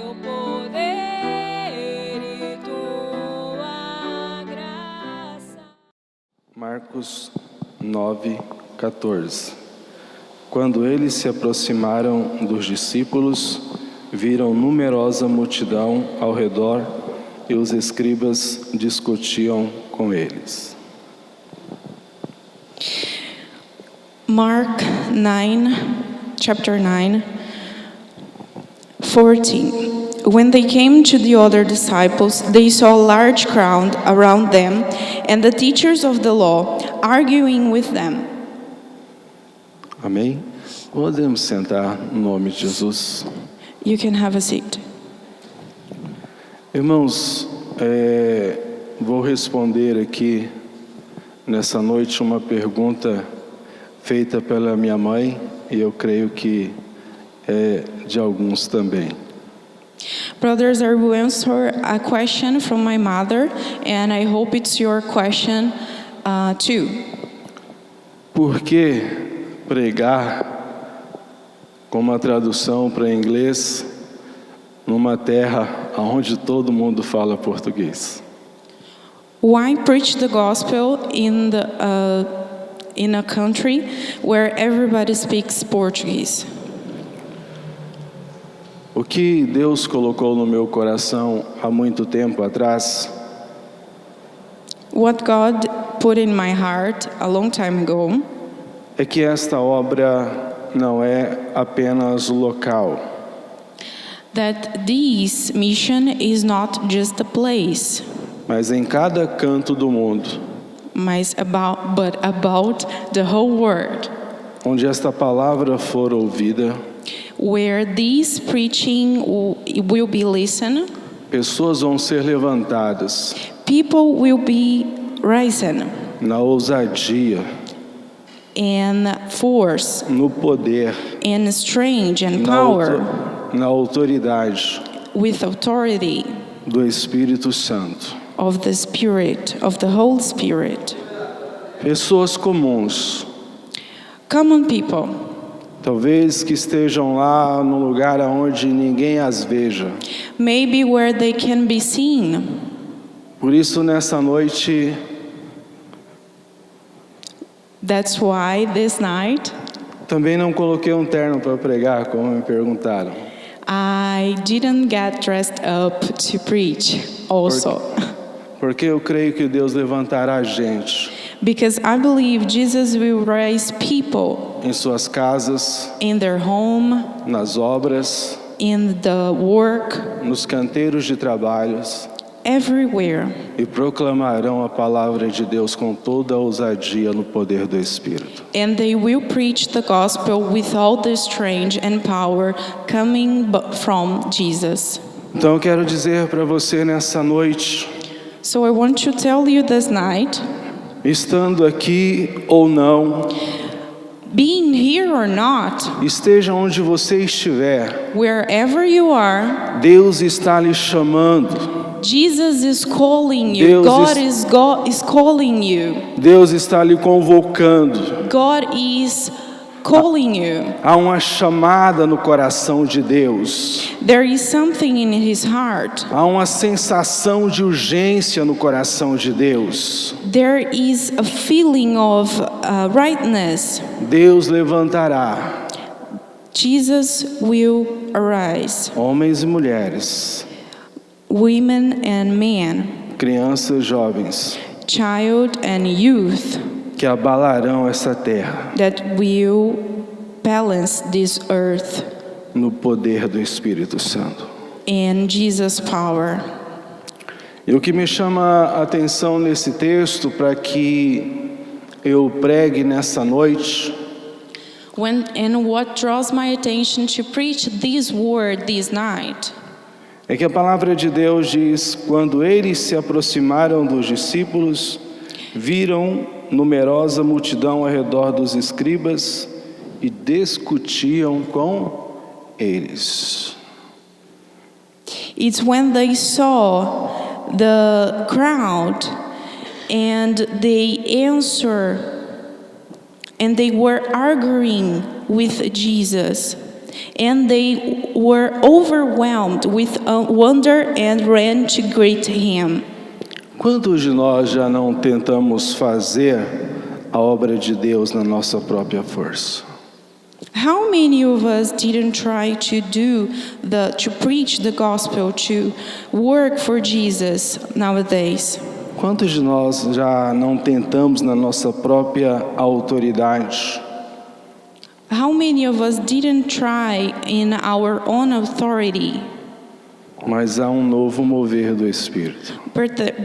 teu poder e tua graça. Marcos 9:14. Quando eles se aproximaram dos discípulos, viram numerosa multidão ao redor e os escribas discutiam com eles. Mark 9, chapter 9, 14. When they came to the other disciples, they saw a large crowd around them and the teachers of the law arguing with them. Amém? Podemos sentar no nome de Jesus. You can have a seat. Irmãos, vou responder aqui nessa noite uma pergunta feita pela minha mãe e eu creio que é de alguns também. Brothers, I will answer a question from my mother, and I hope it's your question too. Por que pregar com uma tradução para inglês numa terra onde todo mundo fala português? Why preach the gospel in a country where everybody speaks Portuguese? O que Deus colocou no meu coração há muito tempo atrás What God put in my heart a long time ago é que esta obra não é apenas local, that this mission is not just a place, mas em cada canto do mundo, but about the whole world, onde esta palavra for ouvida, where this preaching will be listened, pessoas vão ser levantadas people will be risen na ousadia, in force, no poder, in strength and power, na autoridade with authority do Espírito Santo. of the Spirit, of the Holy Spirit. Pessoas comuns, Common people, talvez que estejam lá no lugar onde ninguém as veja. maybe where they can be seen. Por isso, nessa noite, That's why this night também não coloquei um terno para pregar, como me perguntaram. I didn't get dressed up to preach also. Porque eu creio que Deus levantará gente Because I believe Jesus will raise people em suas casas, in their home, nas obras, in the work, nos canteiros de trabalhos, everywhere. e proclamarão a palavra de Deus com toda a ousadia no poder do Espírito. And they will preach the gospel with all the strength and power coming from Jesus. Então eu quero dizer para você nessa noite, So I want to tell you this night, estando aqui ou não, being here or not, esteja onde você estiver, wherever you are, Deus está lhe chamando. Jesus is calling you. God is calling you. Deus está lhe convocando. God is calling you. Há uma chamada no coração de Deus. There is something in his heart. Há uma sensação de urgência no coração de Deus. There is a feeling of rightness. Deus levantará Jesus will arise. homens e mulheres, Women and men, crianças e jovens, child and youth, que abalarão essa terra that will balance this earth no poder do Espírito Santo. in Jesus' power. E o que me chama a atenção nesse texto para que eu pregue nessa noite And what draws my attention to preach this word this night é que a palavra de Deus diz: quando eles se aproximaram dos discípulos, viram numerosa multidão ao redor dos escribas e discutiam com eles. It's when they saw the crowd and they were arguing with Jesus. And they were overwhelmed with wonder and ran to greet him. Quantos de nós já não tentamos fazer a obra de Deus na nossa própria força? How many of us didn't try to preach the gospel, to work for Jesus nowadays? Quantos de nós já não tentamos na nossa própria autoridade? How many of us didn't try in our own authority? Mas há um novo mover do Espírito.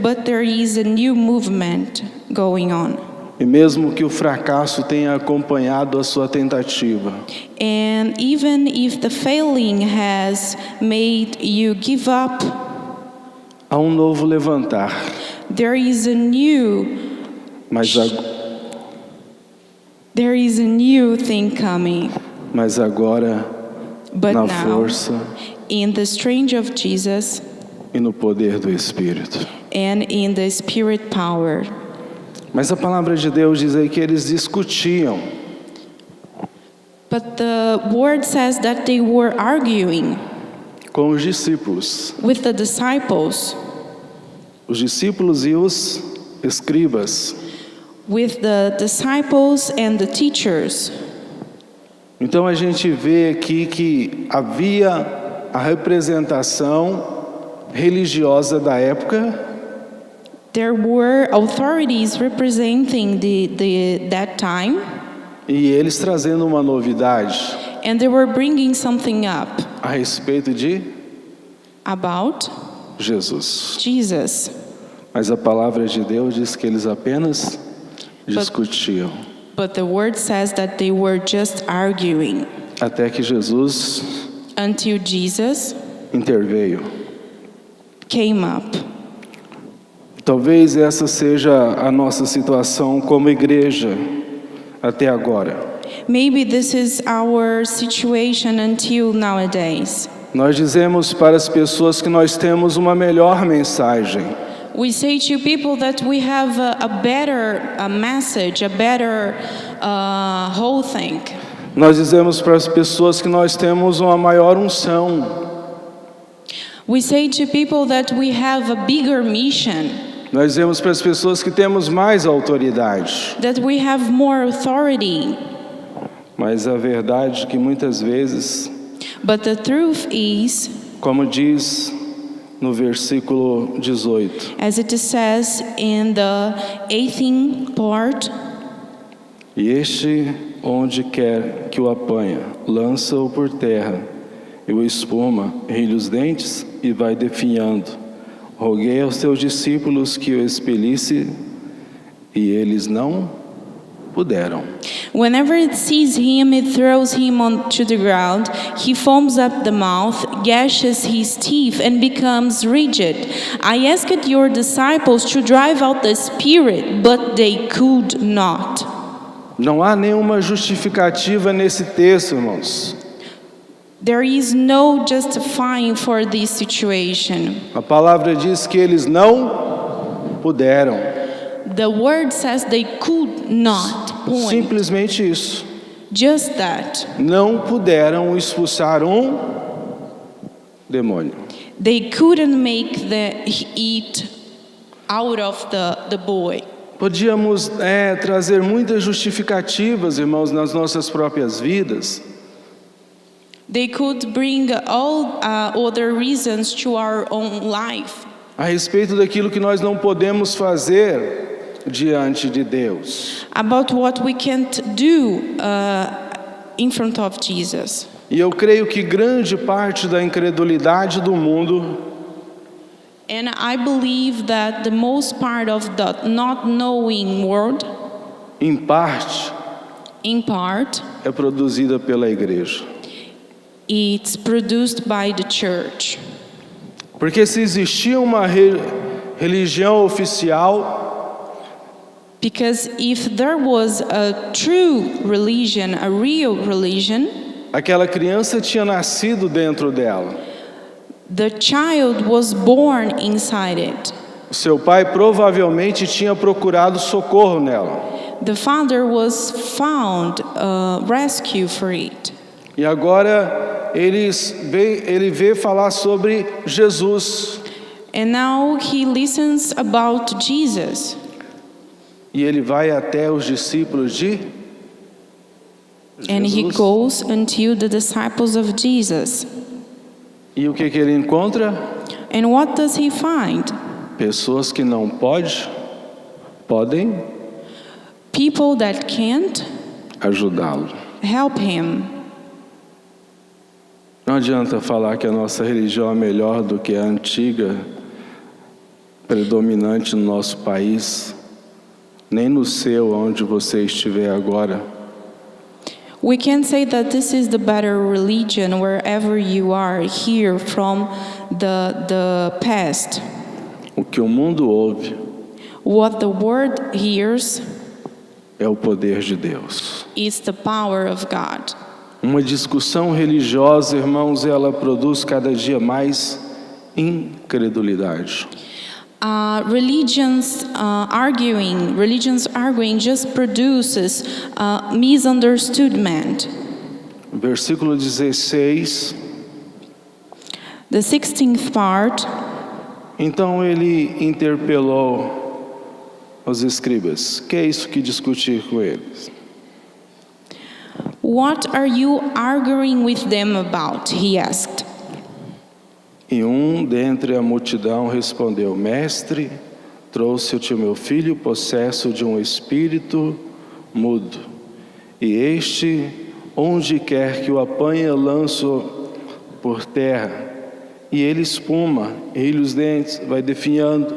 But there is a new movement going on. E mesmo que o fracasso tenha acompanhado a sua tentativa, And even if the failing has made you give up, há um novo levantar. there is a new thing coming. Mas agora, But na now, força in the strength of Jesus e no poder do Espírito. and in the Spirit power. Mas a palavra de Deus diz aí que eles discutiam. But the word says that they were arguing Com os discípulos. with the disciples, Os discípulos e os escribas. with the disciples and the teachers. Então a gente vê aqui que havia a representação religiosa da época There were authorities representing that time, e eles trazendo uma novidade and they were bringing something up a respeito de about Jesus. Jesus. Mas a palavra de Deus diz que eles apenas discutiam. But the word says that they were just arguing Até que Jesus until Jesus interveio. came up. Talvez essa seja a nossa situação como igreja até agora. Maybe this is our situation until nowadays. Nós dizemos para as pessoas que nós temos uma melhor mensagem. We say to people that we have a better message, a better whole thing. Nós dizemos para as pessoas que nós temos uma maior unção. We say to people that we have a bigger mission, Nós dizemos para as pessoas que temos mais autoridade. that we have more authority. Mas a verdade é que muitas vezes, But the truth is, como diz no versículo 18, as it says in the 18th part, e este onde quer que o apanha, lança-o por terra, e o espuma, rilha os dentes e vai definhando. Roguei aos teus discípulos que o expelisse, e eles não puderam. whenever it sees him, it throws him onto the ground. He foams up the mouth, gashes his teeth, and becomes rigid. I asked your disciples to drive out the spirit, but they could not. Não há nenhuma justificativa nesse texto, irmãos. There is no justifying for this situation. A palavra diz que eles não puderam. The word says they could not. Point. Simplesmente isso. Just that. Não puderam expulsar um demônio. They couldn't make it out of the boy. Podíamos trazer muitas justificativas, irmãos, nas nossas próprias vidas. They could bring all other reasons to our own life A respeito daquilo que nós não podemos fazer diante de Deus. about what we can't do in front of Jesus. E eu creio que grande parte da incredulidade do mundo And I believe that the most part of the not knowing world, em parte, in part, é produzida pela igreja. it's produced by the church. Porque se existia uma religião oficial, Because if there was a true religion, a real religion, aquela criança tinha nascido dentro dela. the child was born inside it. O seu pai provavelmente tinha procurado socorro nela. The father was found rescue for it. E agora ele vê falar sobre Jesus. And now he listens about Jesus. E ele vai até os discípulos de And he Jesus. goes unto the disciples of Jesus. E o que ele encontra? And what does he find? Pessoas que não podem People that can't ajudá-lo. help him. Não adianta falar que a nossa religião é melhor do que a antiga, predominante no nosso país, nem no seu, onde você estiver agora. We can say that this is the better religion wherever you are here from the past. O que o mundo ouve What the world hears é o poder de Deus. is the power of God. Uma discussão religiosa, irmãos, ela produz cada dia mais incredulidade. Religions arguing just produces misunderstanding. Versículo 16. The 16th part. Então ele interpelou os escribas. Que é isso que discutir com eles? What are you arguing with them about? He asked. E dentre a multidão respondeu: Mestre, trouxe-te o meu filho possesso de um espírito mudo. E este, onde quer que o apanha, lança-o por terra. E ele espuma, rilha os dentes, vai definhando.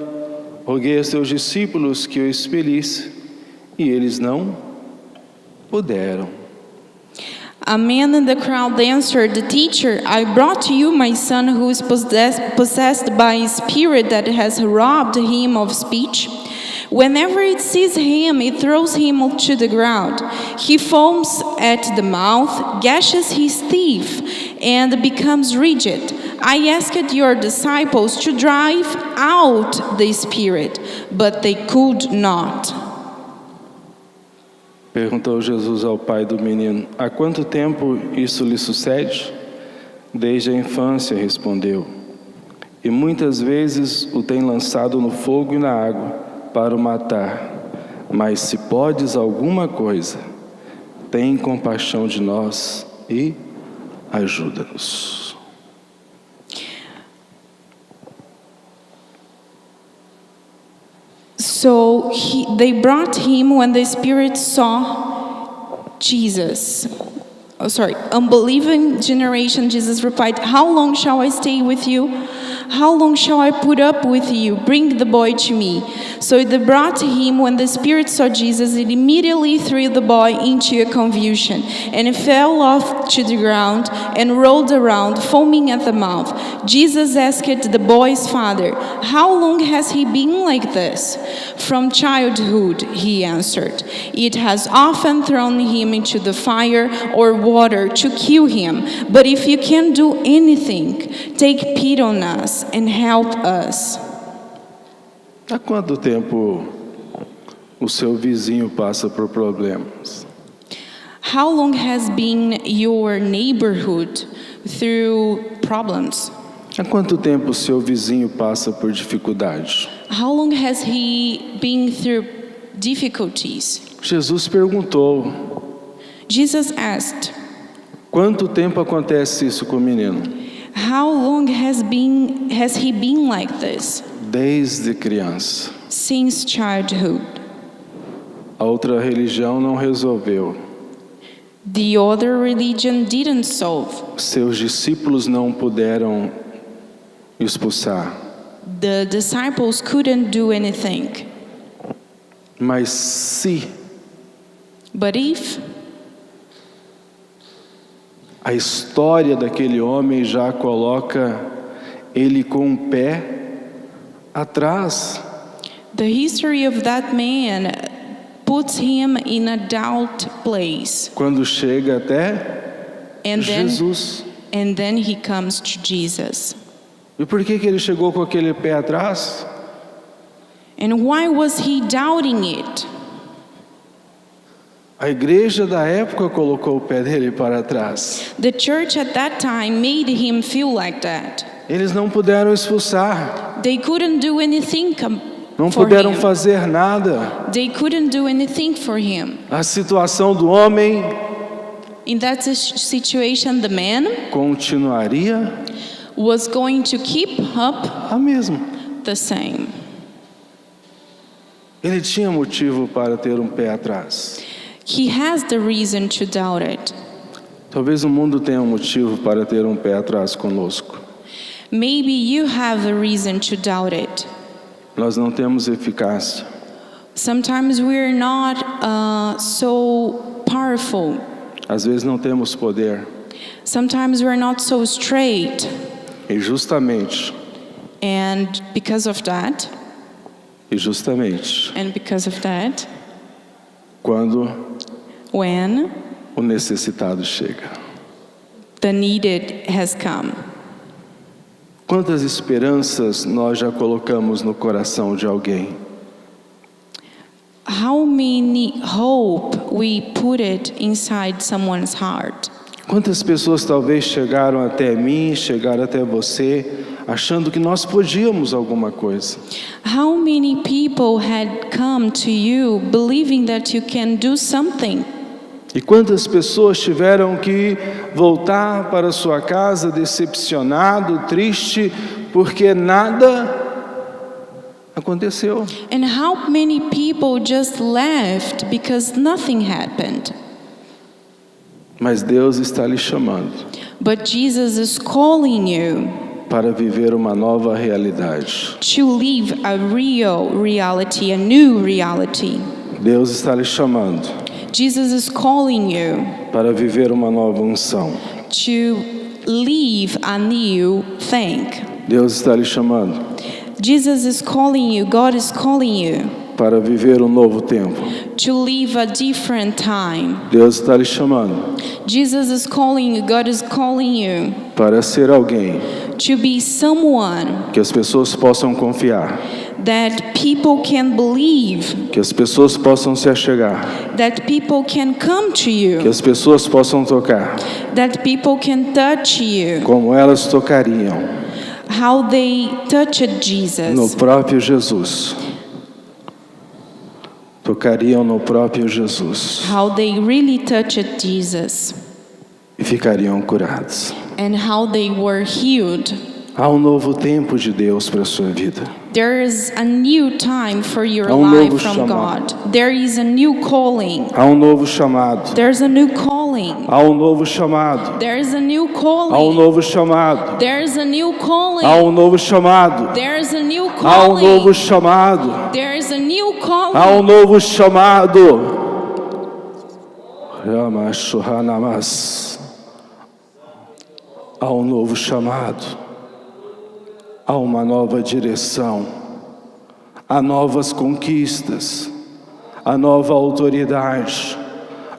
Roguei a seus discípulos que o expelisse, e eles não puderam. A man in the crowd answered, "The teacher, I brought to you my son who is possessed by a spirit that has robbed him of speech. Whenever it sees him, it throws him to the ground. He foams at the mouth, gashes his teeth, and becomes rigid. I asked your disciples to drive out the spirit, but they could not." Perguntou Jesus ao pai do menino: Há quanto tempo isso lhe sucede? Desde a infância, respondeu. E muitas vezes o tem lançado no fogo e na água para o matar. Mas se podes alguma coisa, tem compaixão de nós e ajuda-nos. So they brought him when the spirit saw Jesus. Unbelieving generation, Jesus replied, "How long shall I stay with you? How long shall I put up with you? Bring the boy to me." So they brought him. When the spirit saw Jesus, it immediately threw the boy into a convulsion, and he fell off to the ground and rolled around, foaming at the mouth. Jesus asked the boy's father, "How long has he been like this?" "From childhood," he answered. "It has often thrown him into the fire or water to kill him. But if you can do anything, take pity on us and help us." Há quanto tempo o seu vizinho passa por problemas? How long has been your neighborhood through problems? Há quanto tempo o seu vizinho passa por dificuldades? How long has he been through difficulties? Jesus perguntou: Jesus asked, Quanto tempo acontece isso com o menino? "How long has he been like this?" Desde criança. Since childhood. A outra religião não resolveu. The other religion didn't solve. Seus discípulos não puderam expulsar. The disciples couldn't do anything. Mas se But if a história daquele homem já coloca ele com o pé atrás, the history of that man puts him in a doubt place, quando chega até and Jesus. then he comes to Jesus. E por que ele chegou com aquele pé atrás? And why was he doubting it? A igreja da época colocou o pé dele para trás. The church at that time made him feel like that. Eles não puderam expulsar, They couldn't do anything não for puderam him. fazer nada. They couldn't do anything for him. A situação do homem In that situation, the man continuaria was going to keep up a mesma. the same. Ele tinha motivo para ter um pé atrás. He has the reason to doubt it. Talvez o mundo tenha um motivo para ter um pé atrás conosco. Maybe you have a reason to doubt it. Nós não temos eficácia. Sometimes we're not so powerful. Às vezes não temos poder. Sometimes we're not so straight. E justamente, And because of that, quando when o necessitado chega. the needed has come. Quantas esperanças nós já colocamos no coração de alguém? How many hope we put it inside someone's heart? Quantas pessoas talvez chegaram até mim, chegaram até você, achando que nós podíamos alguma coisa? How many people had come to you believing that you can do something? E quantas pessoas tiveram que voltar para sua casa decepcionado, triste, porque nada aconteceu? And how many people just left because nothing happened? Mas Deus está lhe chamando But Jesus is calling you para viver uma nova realidade. to live a real reality, a new reality. Deus está lhe chamando Jesus is calling you para viver uma nova unção. to live a new thing. Deus está lhe chamando Jesus is calling you, God is calling you para viver um novo tempo. to live a different time. Deus está lhe chamando Jesus is calling you, God is calling you para ser alguém to be someone que as pessoas possam confiar, that people can believe, que as pessoas possam se achegar, that people can come to que you, as pessoas possam tocar, that people can touch you, como elas tocariam how they touched no Jesus. próprio Jesus. Tocariam no próprio Jesus How they really touched Jesus e ficariam curados. and how they were healed. Há um novo tempo de Deus para a sua vida. There is a new time for your Há novo life from chamado. God. There is a new calling. Há um novo chamado. There's a new calling. Há um novo chamado. There is a new Há um calling. novo chamado. There's a new calling. Há um novo chamado. There's a new Há um novo calling. chamado. There is a new Há calling. um novo chamado. Ramashuhanamas. Há um novo chamado. Há uma nova direção. Há novas conquistas. Há nova autoridade.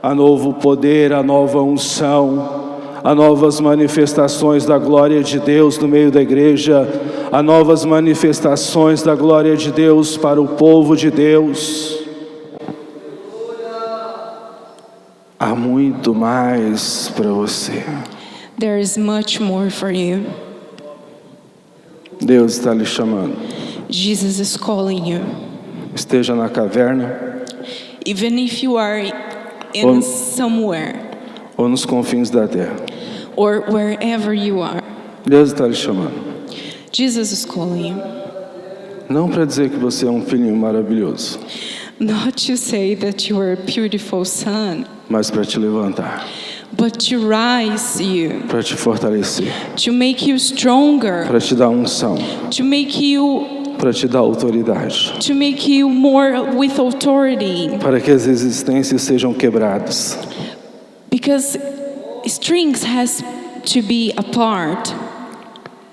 Há novo poder, há nova unção. Há novas manifestações da glória de Deus no meio da igreja. Há novas manifestações da glória de Deus para o povo de Deus. Há muito mais para você. There is much more for you. Deus está lhe chamando. Jesus is calling you. Esteja na caverna Even if you are Or- in somewhere ou nos confins da terra. or wherever you are, Deus está lhe chamando. Jesus is calling you. Não para dizer que você é um filhinho maravilhoso, Not to say that you are a beautiful son, mas para te levantar, but to rise you, para te fortalecer, to make you stronger, para te dar unção, to make you para te dar autoridade, more with authority, para que as resistências sejam quebradas. because strings has to be apart.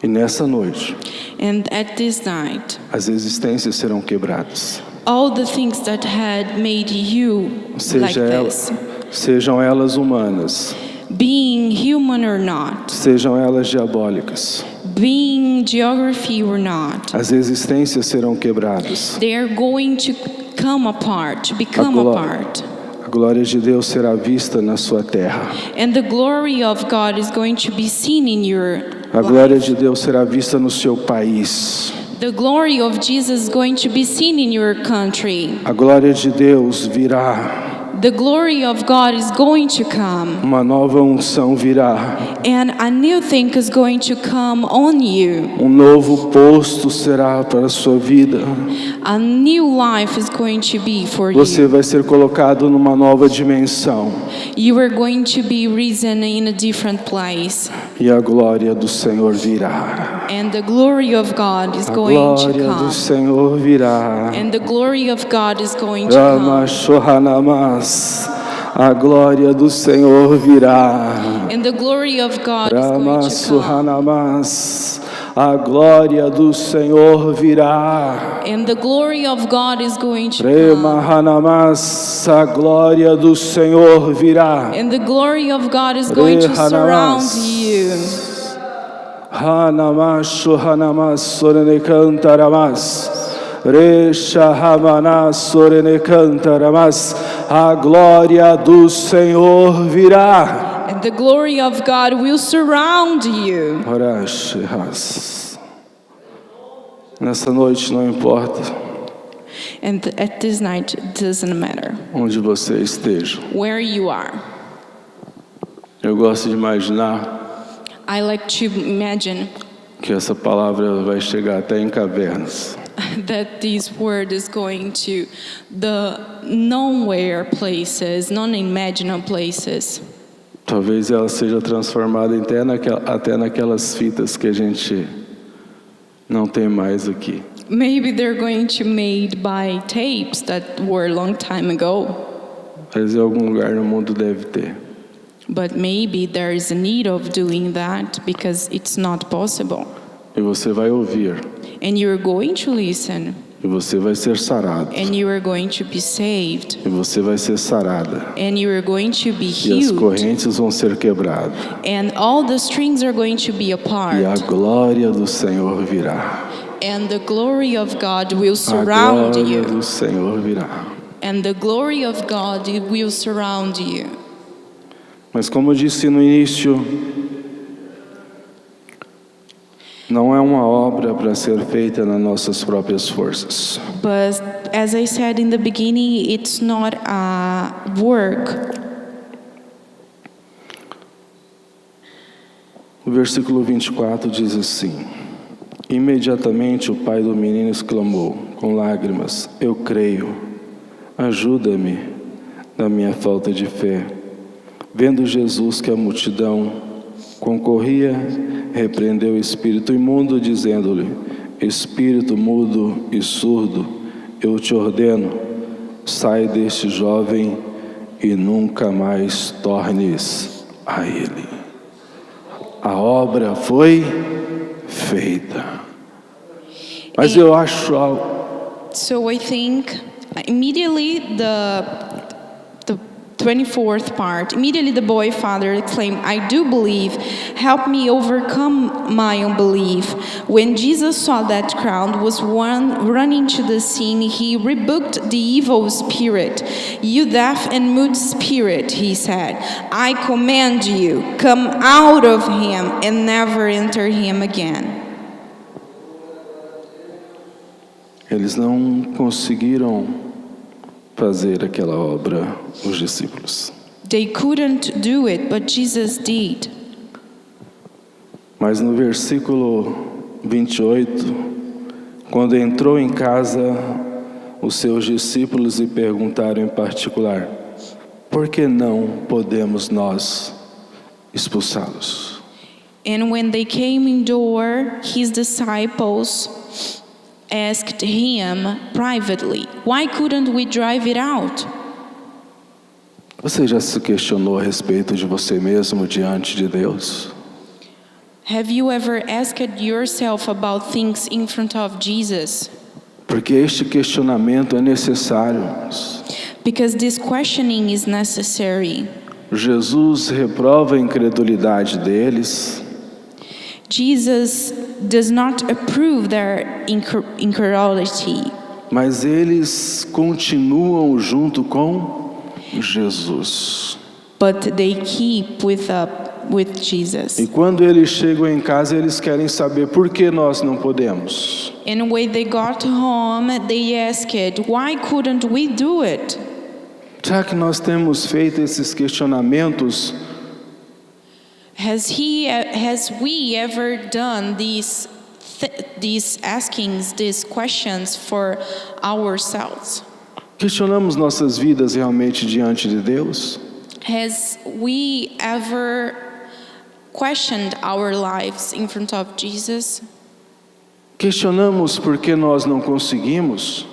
E nessa noite, And at this night, as resistências serão quebradas. all the things that had made you like this, Sejam elas humanas, being human or not, sejam elas diabólicas. being geography or not, As resistências serão quebradas. they are going to come apart, to become gló- apart. A glória de Deus será vista na sua terra. And the glory of God is going to be seen in your A glória de Deus será vista no seu país. The glory of Jesus is going to be seen in your country. A glória de Deus virá. The glory of God is going to come. Uma nova unção virá. And a new thing is going to come on you. Novo posto será para a sua vida. A new life is going to be for Você you. vai ser colocado numa nova dimensão. You are going to be risen in a different place. E a glória do Senhor virá. And the glory of God is A going to glória do come. Senhor virá. And the glory of God is going to Rama come. Shohanamas. A glória do Senhor virá. And the glory of God is Rama going to come. Suhanamas. A glória do Senhor virá. And the glory of God is going to Rema come. Hanamas. A glória do Senhor virá. And the glory of God is going to surround you. Hanamas Shohanamas Sorenekantaramas. Resha Hamanas Sorenekantaramas. A glória do Senhor virá. And the glory of God will surround you. Orashihas. Nessa noite não importa And at this night, it doesn't matter onde você esteja. where you are. Eu gosto de imaginar I like to imagine que essa palavra vai chegar até em cavernas. that this word is going to the nowhere places, non-imaginable places. Talvez ela seja transformada até naquelas fitas que a gente não tem mais aqui. Maybe they're going to made by tapes that were a long time ago. Mas em algum lugar no mundo deve ter. But maybe there is a need of doing that because it's not possible. E você vai ouvir. And you're going to listen. E você vai ser sarado. And you are going to be saved. E você vai ser sarada. And you are going to be E as healed. correntes vão ser quebradas. And all the strings are going to be apart. E a glória do Senhor virá. And the glory of God will A surround glória you. do Senhor virá. And the glory of God will surround you. Mas como eu disse no início, não é uma obra para ser feita nas nossas próprias forças. But as I said in the beginning, it's not a work. O versículo 24 diz assim: Imediatamente o pai do menino exclamou, com lágrimas: Eu creio, ajuda-me na minha falta de fé. Vendo Jesus que a multidão concorria, repreendeu o espírito imundo, dizendo-lhe: Espírito mudo e surdo, eu te ordeno, sai deste jovem e nunca mais tornes a ele. A obra foi feita. Mas eu acho algo. So I think immediately the 24th part, immediately the boy father exclaimed, I do believe, help me overcome my unbelief. When Jesus saw that crowd was running to the scene, he rebuked the evil spirit. You deaf and mute spirit, he said, I command you, come out of him and never enter him again. Eles não conseguiram fazer aquela obra, os discípulos. They couldn't do it, but Jesus did. Mas no versículo 28, quando entrou em casa, os seus discípulos lhe perguntaram em particular: por que não podemos nós expulsá-los? And when they came in door, his disciples asked him privately, why couldn't we drive it out? Você já se questionou a respeito de você mesmo diante de Deus? Have you ever asked yourself about things in front of Jesus? Porque este questionamento é necessário. Because this questioning is necessary. Jesus reprova a incredulidade deles. Jesus does not approve their incredulity. Mas eles continuam junto com Jesus. but they keep with Jesus. E quando eles chegam em casa, eles querem saber por que nós não podemos. And when they got home, they asked, why couldn't we do it? Será que nós temos feito esses questionamentos Has we ever done these askings, these questions for ourselves? Questionamos nossas vidas realmente diante de Deus? Has we ever questioned our lives in front of Jesus? Questionamos por que nós não conseguimos?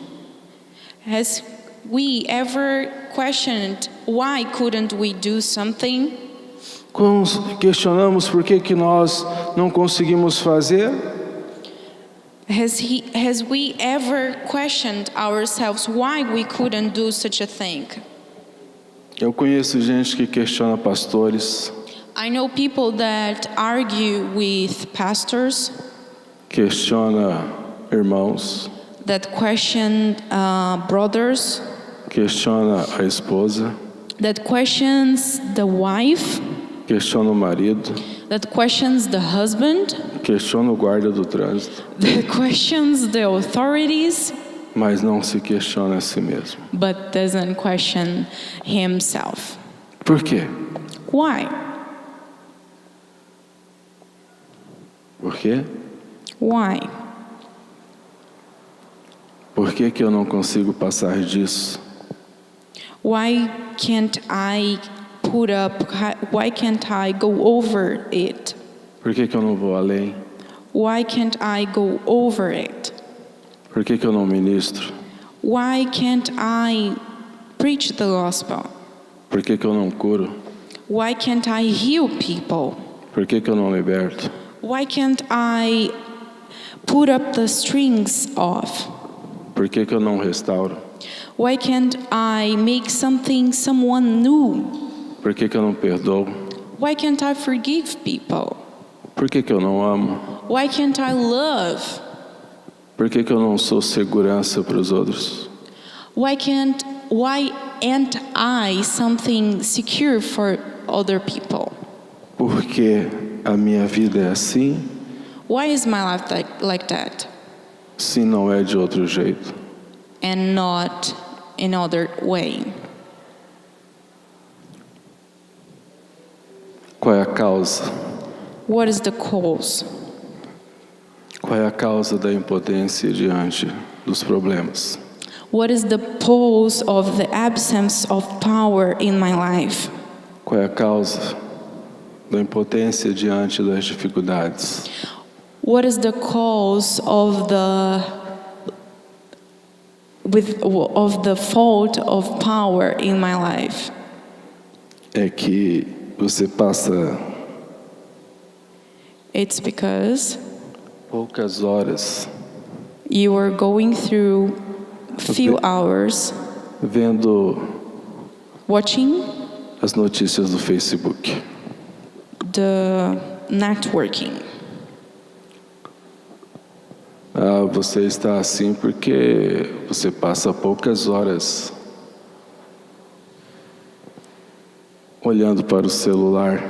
Has we ever questioned why couldn't we do something? Questionamos por que nós não conseguimos fazer? Has we ever questioned ourselves why we couldn't do such a thing? Eu conheço gente que questiona pastores, I know people that argue with pastors, questiona irmãos, that question brothers, questiona a esposa, that questions the wife, questiona o marido, that questions the husband, questiona o guarda do trânsito, that questions the authorities, mas não se questiona a si mesmo. but doesn't question himself. Por quê? Why? Por quê? Why? Por que eu não consigo passar disso? Why can't I why can't I go over it? Por que eu não vou além? Why can't I go over it? Por que eu não ministro? Why can't I preach the gospel? Por que eu não curo? Why can't I heal people? Por que eu não liberto? Why can't I put up the strings off? Por que eu não restauro? Why can't I make someone new? Por que eu não perdoo? Why can't I forgive people? Por que eu não amo? Why can't I love? Por que eu não sou segurança para os outros? Why aren't I something secure for other people? Porque a minha vida é assim, Why is my life like that se não é de outro jeito? and not another way? Qual é a causa? What is the cause? Qual é a causa da impotência diante dos problemas? What is the cause of the absence of power in my life? Qual é a causa da impotência diante das dificuldades? What is the cause of the fault of power in my life? É que você passa It's because poucas horas you are going through few hours vendo watching as notícias do Facebook. the networking. Você está assim porque você passa poucas horas olhando para o celular.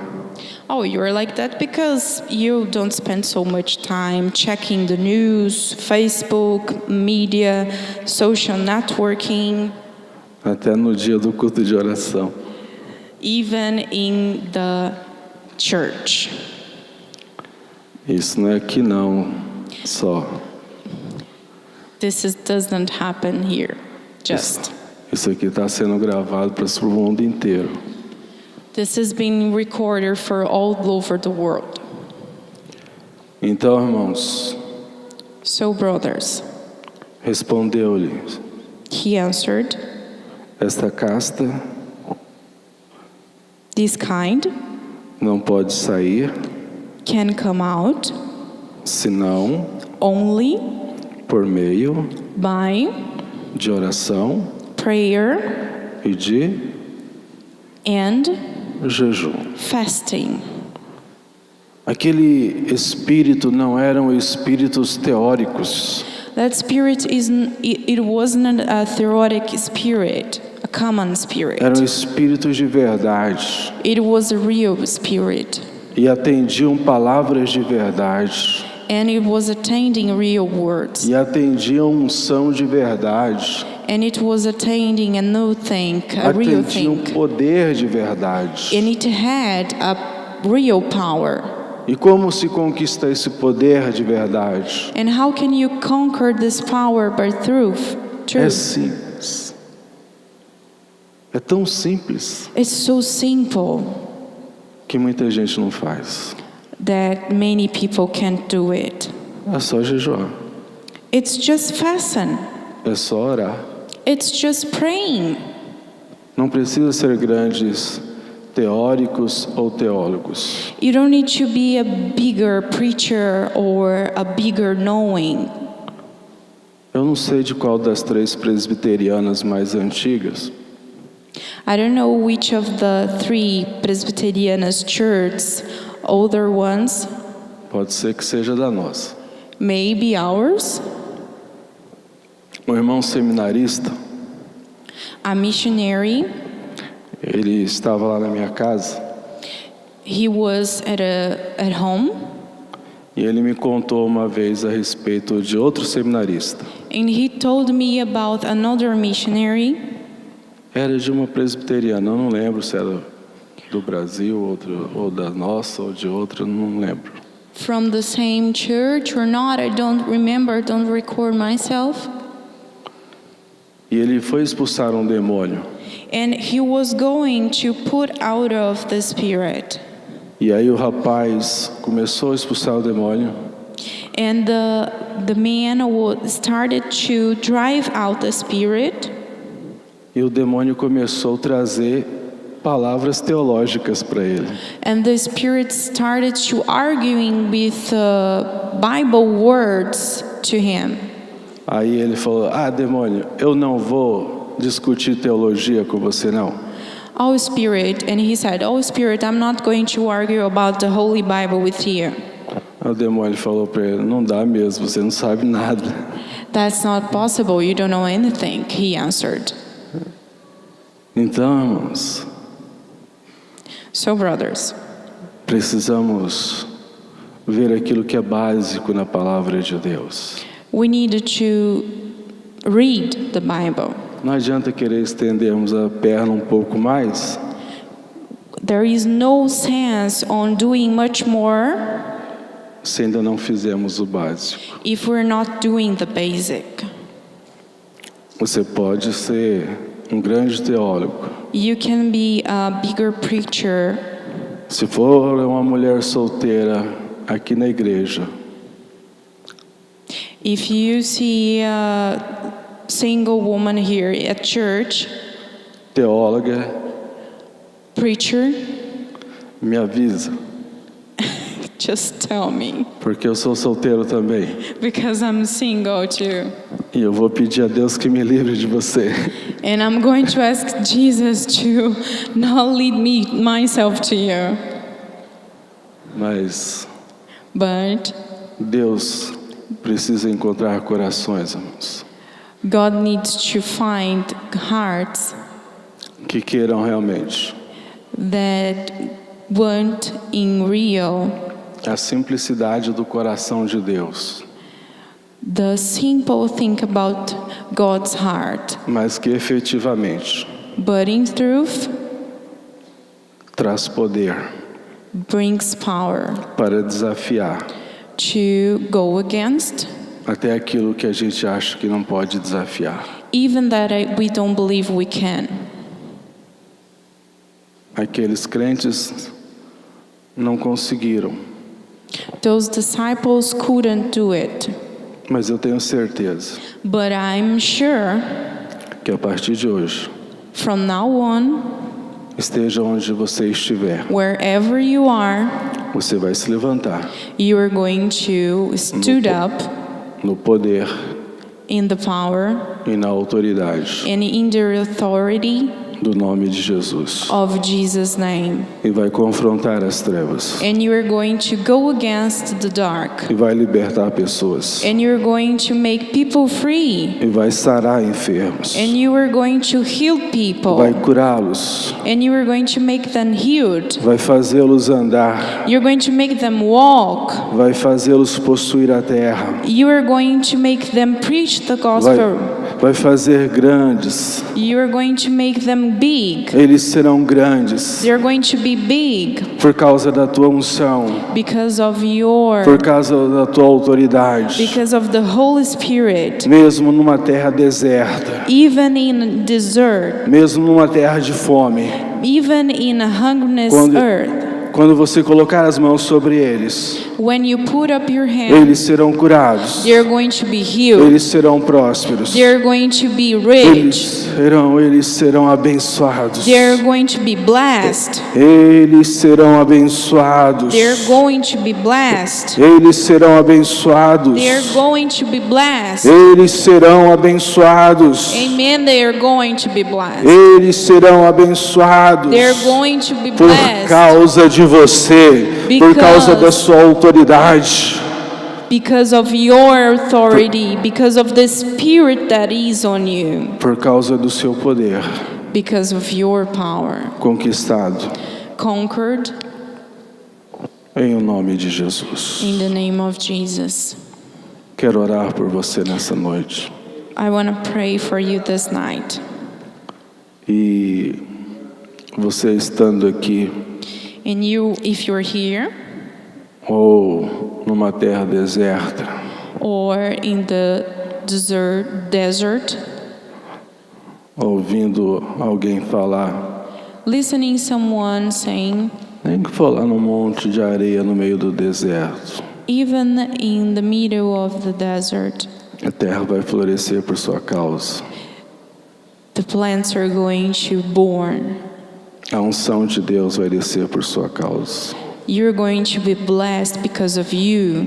Oh, you're like that because you don't spend so much time checking the news, Facebook, media, social networking, Até no dia do culto de oração. even in the church. Isso não é aqui não, só. Doesn't happen here. Just. Isso aqui está sendo gravado para o mundo inteiro. This has been recorded for all over the world. Então, irmãos, So, brothers, respondeu-lhe: he answered, esta casta this kind não pode sair can come out senão only por meio by de oração prayer e de and jejum. fasting. Aquele espírito não eram espíritos teóricos. That spirit it wasn't a theoretic spirit. a common spirit. Eram espíritos de verdade It was a real spirit, e atendiam palavras de verdade and it was attending real words, e atendiam unção de verdade, and it was attending a new thing, a real atendiam thing, poder de verdade. and it had a real power. E como se conquista esse poder de verdade? And how can you conquer this power by truth? É simples. É tão simples It's so simple que muita gente não faz. that many people can't do it. É só jejuar, It's just fasting. é só orar. It's just praying. Não precisa ser grandes teóricos ou teólogos. You don't need to be a bigger preacher or a bigger knowing. Eu não sei de qual das 3 presbiterianas mais antigas, I don't know which of the 3 Presbiterianas churches, older ones, pode ser que seja da nossa. maybe ours, Um irmão seminarista, a missionary. ele estava lá na minha casa He was at home, e ele me contou uma vez a respeito de outro seminarista. and he told me about another missionary. Era de uma presbiteriana, eu não lembro se era do Brasil, outro, ou da nossa, ou de outra, não lembro. From the same church or not, I don't remember, don't record myself. E ele foi expulsar um demônio. And he was going to put out of the spirit. E aí o rapaz começou a expulsar o demônio. And the man started to drive out the spirit. E o demônio começou a trazer palavras teológicas para ele. And the spirit started to arguing with Bible words to him. Aí ele falou: "Ah, demônio, eu não vou discutir teologia com você não. Oh Spirit, and he said, "Oh Spirit, I'm not going to argue about the Holy Bible with you." Aí o demônio falou para ele: "Não dá mesmo, você não sabe nada." That's not possible. You don't know anything, he answered. Então, irmãos, So brothers, precisamos ver aquilo que é básico na palavra de Deus. we need to read the Bible. Não adianta querer estendermos a perna um pouco mais There is no sense on doing much more se ainda não fizemos o básico. if we're not doing the basic. Você pode ser um grande teólogo. You can be a bigger preacher. Se for uma mulher solteira aqui na igreja, If you see a single woman here at church, teóloga, preacher, me avisa, just tell me, porque eu sou solteiro também. because I'm single too. E eu vou pedir a Deus que me livre de você. And I'm going to ask Jesus to not lead myself to you. Mas But Deus precisa encontrar corações, irmãos, God needs to find hearts que queiram realmente that want in real a simplicidade do coração de Deus, the simple thing about God's heart, mas que efetivamente but in truth traz poder brings power para desafiar to go against até aquilo que a gente acha que não pode desafiar. even that we don't believe we can. Aqueles crentes não conseguiram, Those disciples couldn't do it, mas eu tenho certeza but I'm sure que a partir de hoje, from now on, esteja onde você estiver, wherever you are, você vai se levantar you are going to stood up no poder in the power e na autoridade and in the authority do nome de Jesus. of Jesus' name. E vai confrontar as trevas. And you are going to go against the dark. E vai libertar pessoas. And you're going to make people free. E vai sarar enfermos. And you are going to heal people. Vai curá-los. And you are going to make them healed. Vai fazê-los andar. You're going to make them walk. Vai fazê-los possuir a terra. You are going to make them preach the gospel. Vai fazer grandes. You are going to make them big. Eles serão grandes They're going to be big por causa da tua unção, because of your, por causa da tua autoridade. because of the Holy Spirit. Mesmo numa terra deserta, Even in desert, mesmo numa terra de fome, even in a hungerness Quando- earth, quando você colocar as mãos sobre eles, when you put up your hand, eles serão curados, they're going to be healed. eles serão prósperos, They're going to be rich. eles serão abençoados, They're going to be blessed. eles serão abençoados, They're going to be blessed. eles serão abençoados, They're going to be blessed. eles serão abençoados, Amen. They are going to be blessed. eles serão abençoados. They're going to be Por blessed causa de você, por causa da sua autoridade, because of your authority, because of the Spirit that is on you, por causa do seu poder because of your power. conquistado, Conquered em o nome de Jesus. in the name of Jesus. Quero orar por você nessa noite. I want to pray for you this night. E você estando aqui And you, if you're here ou numa terra deserta, or in the desert, ouvindo alguém falar, listening someone saying, nem que for lá num monte de areia no meio do deserto, even in the middle of the desert, a terra vai florescer por sua causa. the plants are going to born. A unção de Deus vai descer por sua causa. You're going to be blessed because of you.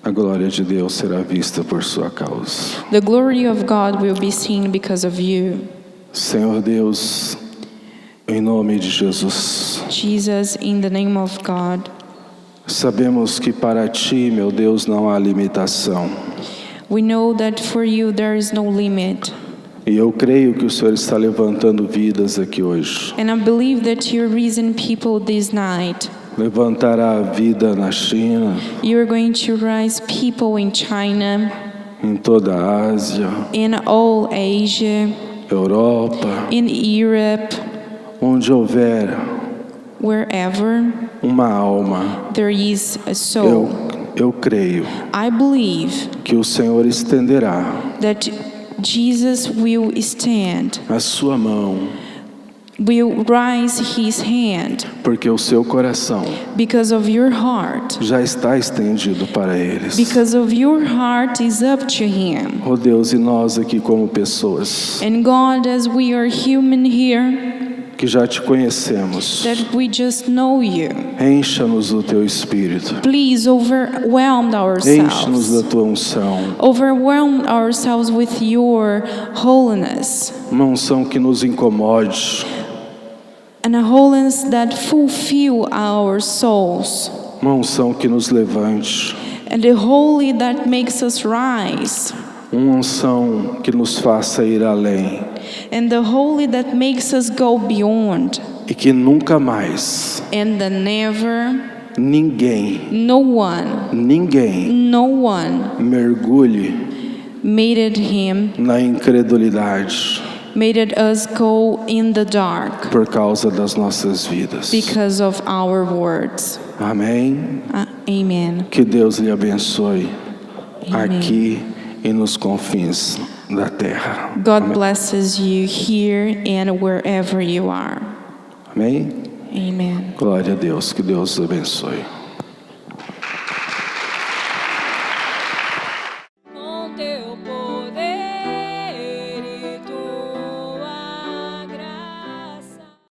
A glória de Deus será vista por sua causa. The glory of God will be seen because of you. Senhor Deus, em nome de Jesus, Jesus, in the name of God, sabemos que para Ti, meu Deus, não há limitação. we know that for you there is no limit. E eu creio que o Senhor está levantando vidas aqui hoje. And I believe that you're raising people this night. Levantará a vida na China, You're going to rise people in China, em toda a Ásia, in all Asia, Europa, in Europe, onde houver wherever uma alma. there is a soul. Eu creio I believe que o Senhor estenderá that Jesus will stand, a sua mão, will rise his hand porque o seu coração because of your heart. já está estendido para eles. Because of your heart is up to him. Oh Deus, e nós aqui como pessoas And God, as we are human here, que já te conhecemos, that we just know you, encha-nos do teu Espírito, please overwhelm enche-nos da ourselves. tua unção, Overwhelm ourselves with your holiness. uma unção que nos incomode, And a holiness that fulfill our souls. uma unção que nos levante, And the holy that makes us rise. uma unção que nos faça ir além And the holy that makes us go beyond. e que nunca mais And the never, ninguém no one mergulhe made it him, na incredulidade made it us go in the dark por causa das nossas vidas. because of our words. Amém? Amen. Que Deus lhe abençoe Amém. aqui e nos confins da terra. God Amém? blesses you here and wherever you are. Amém? Amen. Glória a Deus, que Deus os abençoe.